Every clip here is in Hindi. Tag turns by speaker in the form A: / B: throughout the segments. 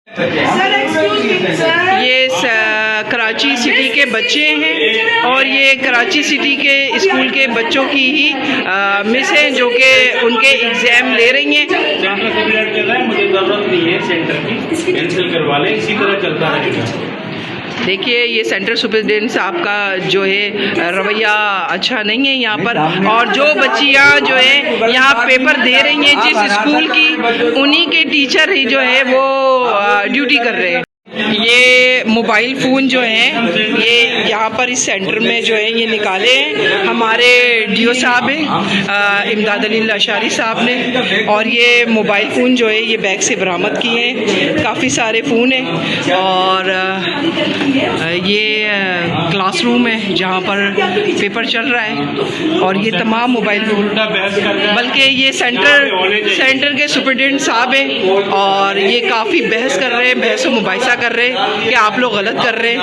A: ये कराची सिटी के बच्चे हैं और ये कराची सिटी के स्कूल के बच्चों की ही मिस हैं जो कि उनके एग्ज़ाम ले रही हैं।
B: मुझे ज़रूरत नहीं है सेंटर की, कैंसिल करवा लें, इसी तरह चलता रहेगा।
A: देखिए ये सेंटर सुपरिटेंडेंट साहब का जो है रवैया अच्छा नहीं है यहाँ पर, और जो बच्चियाँ जो है यहाँ पेपर दे रही हैं जिस स्कूल की, उन्हीं के टीचर ही जो है वो ड्यूटी कर रहे हैं। ये मोबाइल फ़ोन जो हैं ये यहाँ पर इस सेंटर में जो है ये निकाले हैं हमारे डीओ साहब हैं इमदाद अली अशारी साहब ने, और ये मोबाइल फ़ोन जो है ये बैग से बरामद किए हैं। काफ़ी सारे फ़ोन हैं और ये क्लासरूम है जहाँ पर पेपर चल रहा है, और ये तमाम मोबाइल फ़ोन, बल्कि ये सेंटर के सुपरिटेंडेंट साहब हैं और ये काफ़ी बहस कर रहे हैं, बहस व मुबाहिसा कर रहे हैं कि आप लोग गलत कर रहे हैं।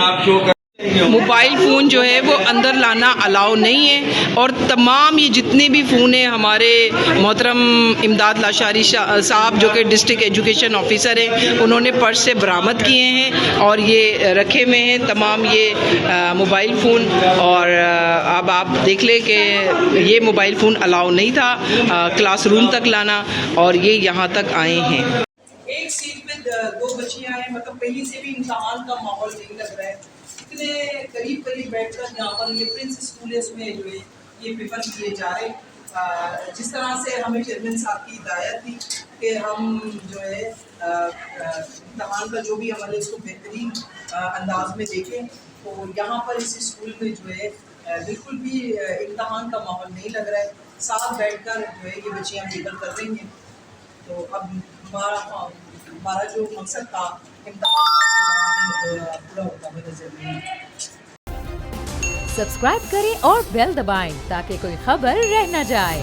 A: मोबाइल फ़ोन जो है वो अंदर लाना अलाउ नहीं है, और तमाम ये जितने भी फ़ोन हैं हमारे मोहतरम इमदाद लाशारी साहब जो कि डिस्ट्रिक्ट एजुकेशन ऑफिसर हैं, उन्होंने पर्स से बरामद किए हैं और ये रखे हुए हैं तमाम ये मोबाइल फ़ोन। और अब आप देख लें कि ये मोबाइल फ़ोन अलाउ नहीं था क्लासरूम तक लाना, और ये यहाँ तक आए हैं।
C: एक सीट पे दो बच्चियां हैं, मतलब पहले से भी इम्तहान का माहौल नहीं लग रहा है। इतने करीब करीब बैठकर यहाँ पर ये प्रिंस स्कूल है, उसमें जो है ये पेपर दिए जा रहे हैं। जिस तरह से हमें चेयरमैन साहब की हिदायत थी कि हम जो है इम्तहान का जो भी अमल है उसको बेहतरीन अंदाज में देखें, तो यहाँ पर इस स्कूल में जो है बिल्कुल भी इम्तहान का माहौल नहीं लग रहा है। साथ बैठकर जो है ये बच्चियाँ पेपर कर रही हैं। तो अब हमारा जो मकसद था इम्तिहान पूरा होता है नजर नहीं।
D: सब्सक्राइब करें और बेल दबाएं ताकि कोई खबर रह न जाए।